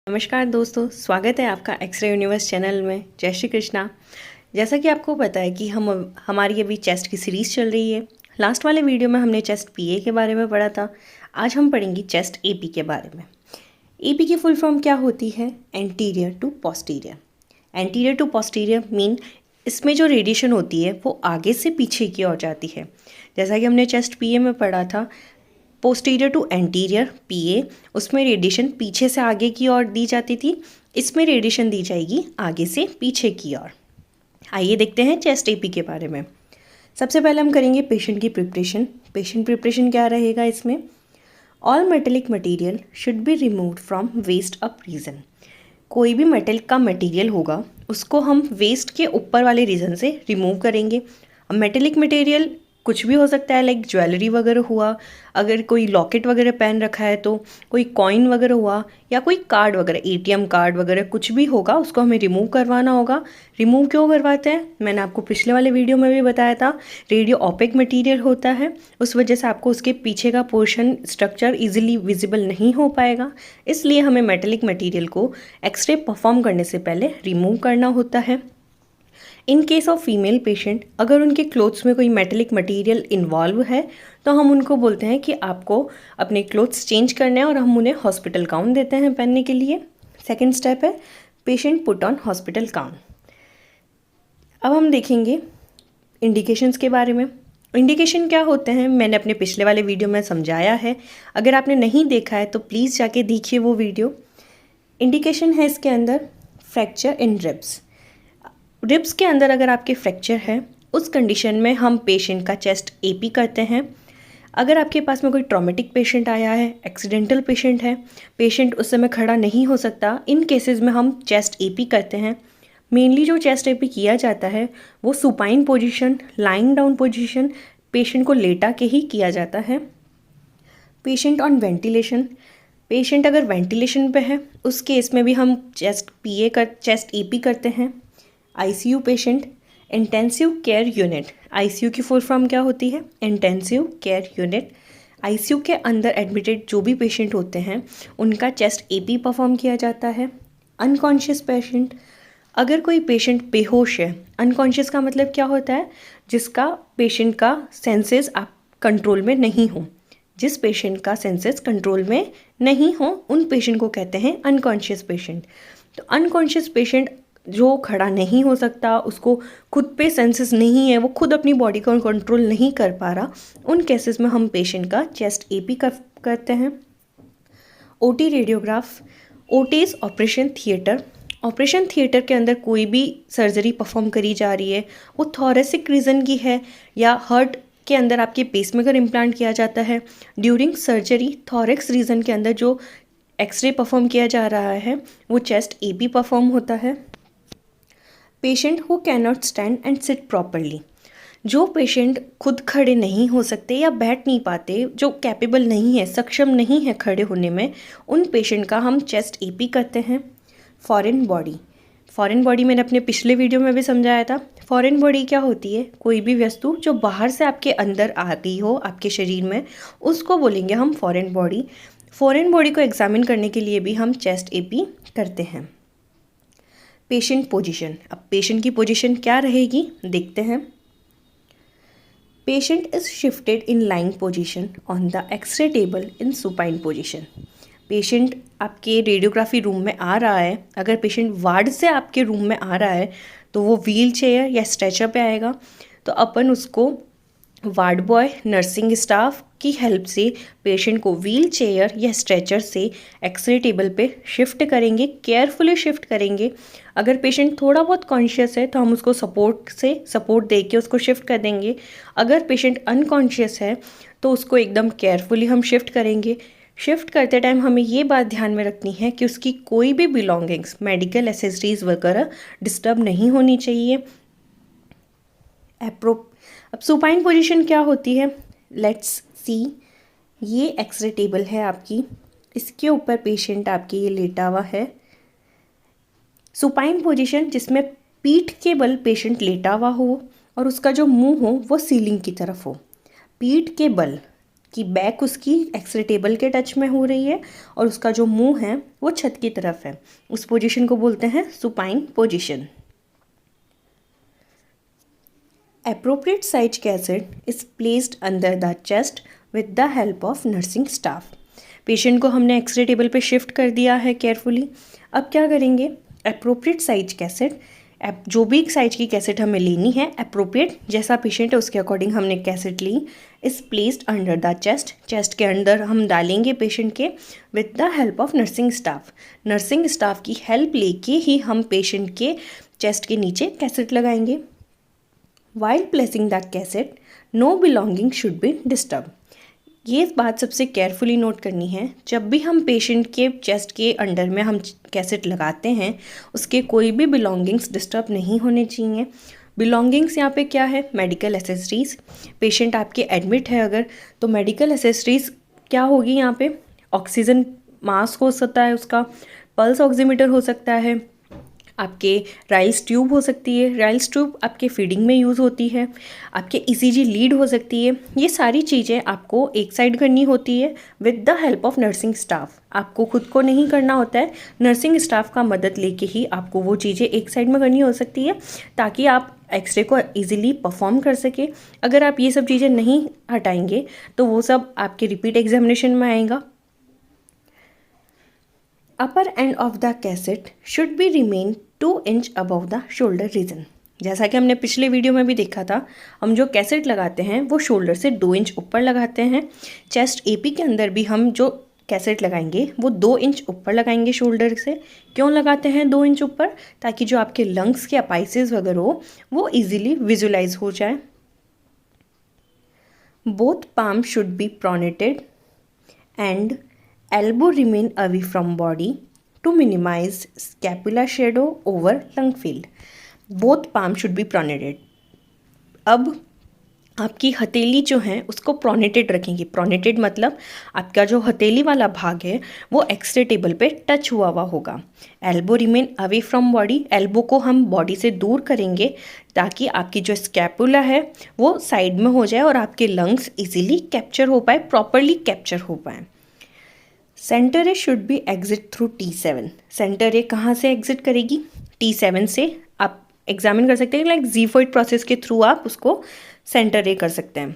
नमस्कार दोस्तों, स्वागत है आपका एक्सरे यूनिवर्स चैनल में। जय श्री कृष्णा। जैसा कि आपको पता है कि हमारी अभी चेस्ट की सीरीज़ चल रही है। लास्ट वाले वीडियो में हमने चेस्ट पीए के बारे में पढ़ा था। आज हम पढ़ेंगे चेस्ट एपी के बारे में। एपी की फुल फॉर्म क्या होती है? Anterior to posterior. Anterior to posterior mean इसमें जो रेडिएशन होती है वो आगे से पीछे की ओर जाती है। जैसा कि हमने चेस्ट पीए में पढ़ा था, पोस्टीरियर टू एंटीरियर पीए, उसमें रेडिएशन पीछे से आगे की ओर दी जाती थी। इसमें रेडिएशन दी जाएगी आगे से पीछे की ओर। आइए देखते हैं चेस्ट एपी के बारे में। सबसे पहले हम करेंगे पेशेंट की प्रिपरेशन। पेशेंट प्रिपरेशन क्या रहेगा इसमें? All metallic material should be removed from waist up region. कोई भी मेटल का मटेरियल होगा उसको हम वेस्ट के ऊपर वाले रीजन से रिमूव करेंगे। अब मेटेलिक मटेरियल कुछ भी हो सकता है, लाइक ज्वेलरी वगैरह हुआ, अगर कोई लॉकेट वगैरह पहन रखा है तो, कोई कॉइन वगैरह हुआ, या कोई कार्ड वगैरह, एटीएम कार्ड वगैरह कुछ भी होगा उसको हमें रिमूव करवाना होगा। रिमूव क्यों करवाते हैं? मैंने आपको पिछले वाले वीडियो में भी बताया था, रेडियो ऑपेक मटीरियल होता है, उस वजह से आपको उसके पीछे का पोर्शन स्ट्रक्चर ईजिली विजिबल नहीं हो पाएगा। इसलिए हमें मेटेलिक मटीरियल को एक्सरे परफॉर्म करने से पहले रिमूव करना होता है। In case of female patient, अगर उनके क्लोथ्स में कोई मेटेलिक मटेरियल इन्वॉल्व है तो हम उनको बोलते हैं कि आपको अपने क्लोथ्स चेंज करने हैं और हम उन्हें हॉस्पिटल गाउन देते हैं पहनने के लिए। सेकेंड स्टेप है patient put on hospital gown. अब हम देखेंगे इंडिकेशंस के बारे में। इंडिकेशन क्या होते हैं मैंने अपने पिछले वाले वीडियो में समझाया है। अगर आपने नहीं देखा है तो प्लीज़ जाके देखिए वो वीडियो। इंडिकेशन है इसके अंदर फ्रैक्चर इन रिब्स। रिब्स के अंदर अगर आपके फ्रैक्चर है उस कंडीशन में हम पेशेंट का चेस्ट एपी करते हैं। अगर आपके पास में कोई ट्रॉमेटिक पेशेंट आया है, एक्सीडेंटल पेशेंट है, पेशेंट उस समय खड़ा नहीं हो सकता, इन केसेस में हम चेस्ट एपी करते हैं। मेनली जो चेस्ट एपी किया जाता है वो supine position, lying down position, patient को लेटा के ही किया जाता है। पेशेंट ऑन वेंटिलेशन, पेशेंट अगर वेंटिलेशन पे है उस केस में भी हम चेस्ट एपी करते हैं। ICU patient, intensive care unit. ICU की फुल फॉर्म क्या होती है? Intensive care unit. आईसीयू के अंदर एडमिटेड जो भी पेशेंट होते हैं उनका चेस्ट एपी परफॉर्म किया जाता है। अनकॉन्शियस पेशेंट, अगर कोई पेशेंट बेहोश है, अनकॉन्शियस का मतलब क्या होता है? जिसका पेशेंट का सेंसेस आप कंट्रोल में नहीं हो। जिस पेशेंट का सेंसेस कंट्रोल में नहीं हो उन पेशेंट को कहते हैं अनकॉन्शियस पेशेंट। तो अनकॉन्शियस पेशेंट जो खड़ा नहीं हो सकता, उसको खुद पे सेंसेस नहीं है, वो खुद अपनी बॉडी को कंट्रोल नहीं कर पा रहा, उन केसेस में हम पेशेंट का चेस्ट एपी करते हैं। OT radiograph. OT is operation theatre. Operation theatre के अंदर कोई भी सर्जरी परफॉर्म करी जा रही है, वो थॉरेसिक रीजन की है या हार्ट के अंदर आपके पेसमेकर इम्प्लांट किया जाता है। ड्यूरिंग सर्जरी थॉरेक्स रीजन के अंदर जो एक्सरे परफॉर्म किया जा रहा है वो चेस्ट एपी परफॉर्म होता है। Patient who can not stand and sit properly. जो पेशेंट खुद खड़े नहीं हो सकते या बैठ नहीं पाते, जो कैपेबल नहीं है, सक्षम नहीं है खड़े होने में, उन पेशेंट का हम चेस्ट एपी करते हैं। Foreign body. फॉरेन बॉडी मैंने अपने पिछले वीडियो में भी समझाया था। फॉरेन बॉडी क्या होती है? कोई भी वस्तु जो बाहर से आपके अंदर आ गई हो आपके शरीर में, उसको बोलेंगे हम फॉरेन बॉडी। फॉरेन बॉडी को एग्जामिन करने के लिए भी हम चेस्ट एपी करते हैं। Patient position. अब पेशेंट की पोजीशन क्या रहेगी देखते हैं। Patient is shifted in lying position on the X-ray table in supine position. Patient आपके रेडियोग्राफी रूम में आ रहा है, अगर पेशेंट वार्ड से आपके रूम में आ रहा है तो वो व्हील चेयर या स्ट्रेचर पे आएगा, तो अपन उसको वार्ड बॉय, नर्सिंग स्टाफ की हेल्प से पेशेंट को व्हील चेयर या स्ट्रेचर से एक्सरे टेबल पे शिफ्ट करेंगे, केयरफुली शिफ्ट करेंगे। अगर पेशेंट थोड़ा बहुत कॉन्शियस है तो हम उसको सपोर्ट दे के उसको शिफ्ट कर देंगे। अगर पेशेंट अनकॉन्शियस है तो उसको एकदम केयरफुली हम शिफ्ट करेंगे। शिफ्ट करते टाइम हमें ये बात ध्यान में रखनी है कि उसकी कोई भी बिलोंगिंग्स, मेडिकल एसेसरीज वगैरह डिस्टर्ब नहीं होनी चाहिए। अब सुपाइन पोजीशन क्या होती है? Let's see. ये एक्सरे टेबल है आपकी, इसके ऊपर पेशेंट आपके ये लेटा हुआ है। सुपाइन पोजीशन जिसमें पीठ के बल पेशेंट लेटा हुआ हो और उसका जो मुंह हो वो सीलिंग की तरफ हो। पीठ के बल कि बैक उसकी एक्सरे टेबल के टच में हो रही है और उसका जो मुंह है वो छत की तरफ है। उस पोजीशन को बोलते हैं supine position. Appropriate Sage cassette is placed under the chest with the help of nursing staff। Patient को हमने एक्सरे टेबल पे शिफ्ट कर दिया है केयरफुली। अब क्या करेंगे, अप्रोप्रिएट साइज कैसेट, जो भी साइज की कैसेट हमें लेनी है, अप्रोप्रिएट जैसा पेशेंट है उसके अकॉर्डिंग हमने कैसेट ली, is placed under the chest, chest के अंदर हम डालेंगे पेशेंट के, with the help of nursing staff. Nursing staff की हेल्प लेके ही हम पेशेंट के चेस्ट के नीचे कैसेट लगाएंगे। While placing the cassette, no belonging should be disturbed। ये बात सबसे केयरफुली नोट करनी है, जब भी हम पेशेंट के चेस्ट के अंडर में हम कैसेट लगाते हैं उसके कोई भी बिलोंगिंग्स डिस्टर्ब नहीं होने चाहिए। बिलोंगिंग्स यहाँ पे क्या है, मेडिकल एसेसरीज़। पेशेंट आपके एडमिट है अगर, तो मेडिकल एसेसरीज़ क्या होगी यहाँ पे, ऑक्सीजन मास्क हो सकता है उसका, पल्स ऑक्सीमीटर हो सकता है, आपके राइल्स ट्यूब हो सकती है, राइल्स ट्यूब आपके फीडिंग में यूज़ होती है, आपके ईसीजी लीड हो सकती है। ये सारी चीज़ें आपको एक साइड करनी होती है with the help of nursing staff. आपको खुद को नहीं करना होता है, नर्सिंग स्टाफ का मदद लेके ही आपको वो चीज़ें एक साइड में करनी हो सकती है ताकि आप एक्सरे को ईजिली परफॉर्म कर सके। अगर आप ये सब चीज़ें नहीं हटाएंगे तो वो सब आपके रिपीट एग्जामिनेशन में आएगा। Upper end of the cassette should be remain 2 inch above the shoulder region. जैसा कि हमने पिछले वीडियो में भी देखा था, हम जो कैसेट लगाते हैं वो शोल्डर से 2 इंच ऊपर लगाते हैं। चेस्ट एपी के अंदर भी हम जो कैसेट लगाएंगे वो 2 इंच ऊपर लगाएंगे शोल्डर से। क्यों लगाते हैं 2 इंच ऊपर, ताकि जो आपके लंग्स के अपाइसेस वगैरह हो वो ईजिली विजुलाइज हो जाए। Both palm should be pronated and elbow remain away from body to minimize scapular shadow over lung field। both palm should be pronated। अब आपकी हथेली जो है उसको प्रोनेटेड रखेंगे। प्रोनेटेड मतलब आपका जो हथेली वाला भाग है वो एक्सरे टेबल पे टच हुआ हुआ होगा। Elbow remain away from body, elbow को हम बॉडी से दूर करेंगे ताकि आपकी जो स्कैपुला है वो साइड में हो जाए और आपके लंग्स इजीली कैप्चर हो पाए, प्रॉपरली कैप्चर हो पाए। Centre A should be exit through T7। Centre A कहाँ से एग्जिट करेगी, T7 से। आप एग्जामिन कर सकते हैं लाइक ज़ीफोइड प्रोसेस के थ्रू आप उसको सेंटर ए कर सकते हैं।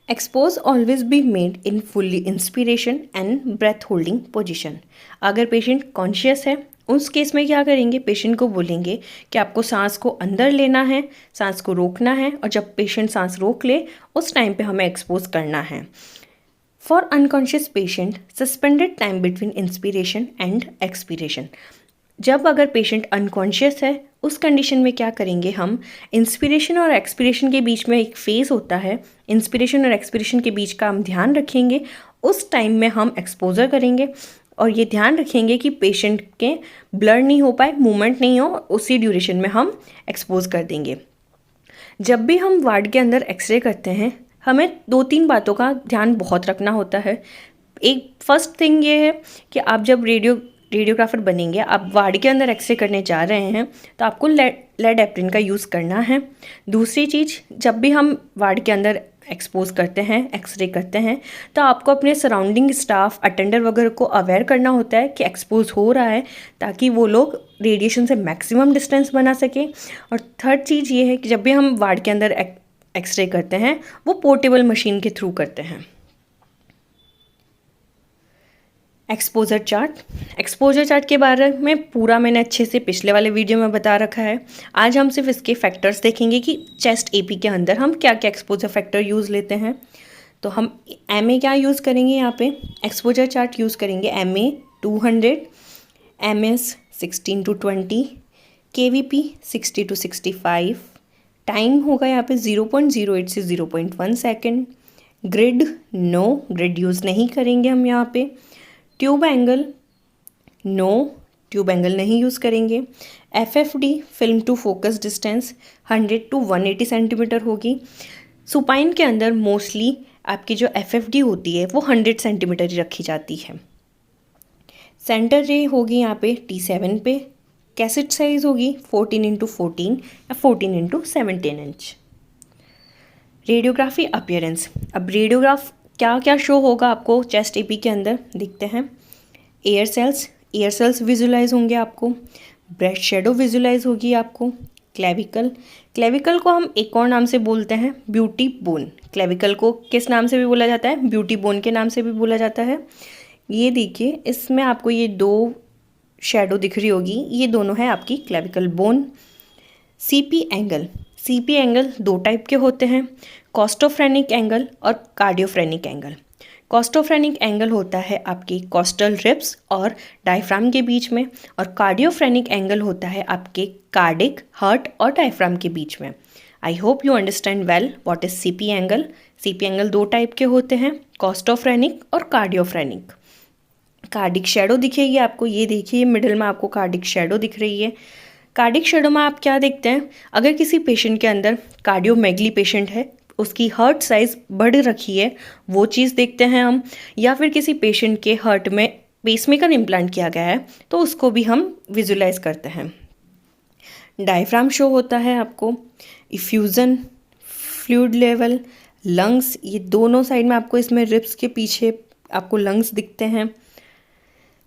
Expose always be made in fully inspiration and breath holding position. अगर पेशेंट कॉन्शियस है उस केस में क्या करेंगे, पेशेंट को बोलेंगे कि आपको सांस को अंदर लेना है, सांस को रोकना है, और जब पेशेंट सांस रोक ले उस टाइम पे हमें एक्सपोज करना है। For unconscious patient suspended time between inspiration and expiration. जब अगर पेशेंट अनकॉन्शियस है उस कंडीशन में क्या करेंगे, हम इंस्पिरेशन और एक्सपीरेशन के बीच में एक फेज़ होता है, इंस्पिरेशन और एक्सपीरेशन के बीच का हम ध्यान रखेंगे। उस टाइम में हम एक्सपोजर करेंगे और ये ध्यान रखेंगे कि पेशेंट के ब्लर नहीं हो पाए, मूवमेंट नहीं हो, उसी ड्यूरेशन में हम एक्सपोज कर देंगे। जब भी हम वार्ड के अंदर एक्सरे करते हैं हमें 2-3 बातों का ध्यान बहुत रखना होता है। एक फर्स्ट थिंग ये है कि आप जब रेडियोग्राफर बनेंगे, आप वार्ड के अंदर एक्सरे करने जा रहे हैं तो आपको लेड एप्रिन का यूज़ करना है। दूसरी चीज़, जब भी हम वार्ड के अंदर एक्सपोज करते हैं, एक्सरे करते हैं, तो आपको अपने सराउंडिंग स्टाफ, अटेंडर वगैरह को अवेयर करना होता है कि एक्सपोज हो रहा है, ताकि वो लोग रेडिएशन से मैक्सिमम डिस्टेंस बना सकें। और थर्ड चीज़ ये है कि जब भी हम वार्ड के अंदर एक्सरे करते हैं वो पोर्टेबल मशीन के थ्रू करते हैं। एक्सपोजर चार्ट के बारे में पूरा मैंने अच्छे से पिछले वाले वीडियो में बता रखा है। आज हम सिर्फ इसके फैक्टर्स देखेंगे कि चेस्ट एपी के अंदर हम क्या क्या एक्सपोजर फैक्टर यूज़ लेते हैं। तो हम MA क्या यूज़ करेंगे, यहाँ पे एक्सपोजर चार्ट यूज़ करेंगे MA 200, MS 16 to 20, KVP 60 to 65, time होगा यहाँ पे 0.08 से 0.1 सेकेंड। ग्रिड ग्रिड यूज़ नहीं करेंगे हम यहाँ पे। ट्यूब एंगल ट्यूब एंगल नहीं यूज़ करेंगे। FFD film to focus distance 100 to 180 centimetre होगी। सुपाइन के अंदर मोस्टली आपकी जो FFD होती है वो 100 सेंटीमीटर ही रखी जाती है। सेंटर रे होगी यहाँ पे T7 पे। कैसेट साइज होगी 14x14 या 14x17 इंच। Radiography appearance. अब रेडियोग्राफ क्या क्या शो होगा आपको चेस्ट एपी के अंदर, देखते हैं। एयर सेल्स विजुलाइज होंगे आपको। ब्रेस्ट शेडो विजुलाइज होगी आपको। क्लेविकल को हम एक और नाम से बोलते हैं ब्यूटी बोन। क्लेविकल को किस नाम से भी बोला जाता है? ब्यूटी बोन के नाम से भी बोला जाता है। ये देखिए, इसमें आपको ये 2 शेडो दिख रही होगी, ये दोनों है आपकी clavicle bone. CP angle 2 type के होते हैं, कॉस्टोफ्रेनिक एंगल और कार्डियोफ्रेनिक एंगल। कॉस्टोफ्रेनिक एंगल होता है आपकी कॉस्टल रिब्स और डायफ्राम के बीच में, और कार्डियोफ्रेनिक एंगल होता है आपके कार्डिक हार्ट और डायफ्राम के बीच में। I hope you understand well what is CP angle. CP angle 2 type के होते हैं, कॉस्टोफ्रेनिक और कार्डियोफ्रेनिक। कार्डिक शेडो दिखेगी आपको, ये देखिए मिडिल में आपको कार्डिक शेडो दिख रही है। कार्डिक शेडो में आप क्या देखते हैं? अगर किसी पेशेंट के अंदर कार्डियोमेगली पेशेंट है, उसकी हार्ट साइज़ बढ़ रखी है, वो चीज़ देखते हैं हम। या फिर किसी पेशेंट के हार्ट में पेसमेकर इम्प्लांट किया गया है, तो उसको भी हम विजुलाइज करते हैं। डायफ्राम शो होता है आपको, इफ्यूज़न, फ्लूइड लेवल, लंग्स, ये दोनों साइड में आपको इसमें रिब्स के पीछे आपको लंग्स दिखते हैं।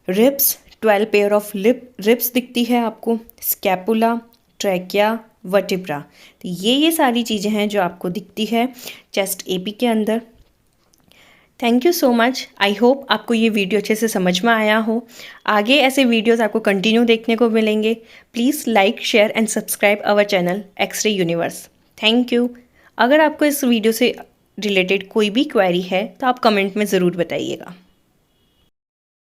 रिब्स 12 पेयर ऑफ रिब्स दिखती है आपको। स्कैपुला, ट्रैकिया, वर्टिब्रा, तो ये सारी चीज़ें हैं जो आपको दिखती है चेस्ट एपी के अंदर। Thank you so much. I hope आपको ये वीडियो अच्छे से समझ में आया हो। आगे ऐसे वीडियोस आपको कंटिन्यू देखने को मिलेंगे। Please like, share and subscribe our channel X-ray universe. Thank you. अगर आपको इस वीडियो से रिलेटेड कोई भी क्वेरी है तो आप कमेंट में ज़रूर बताइएगा।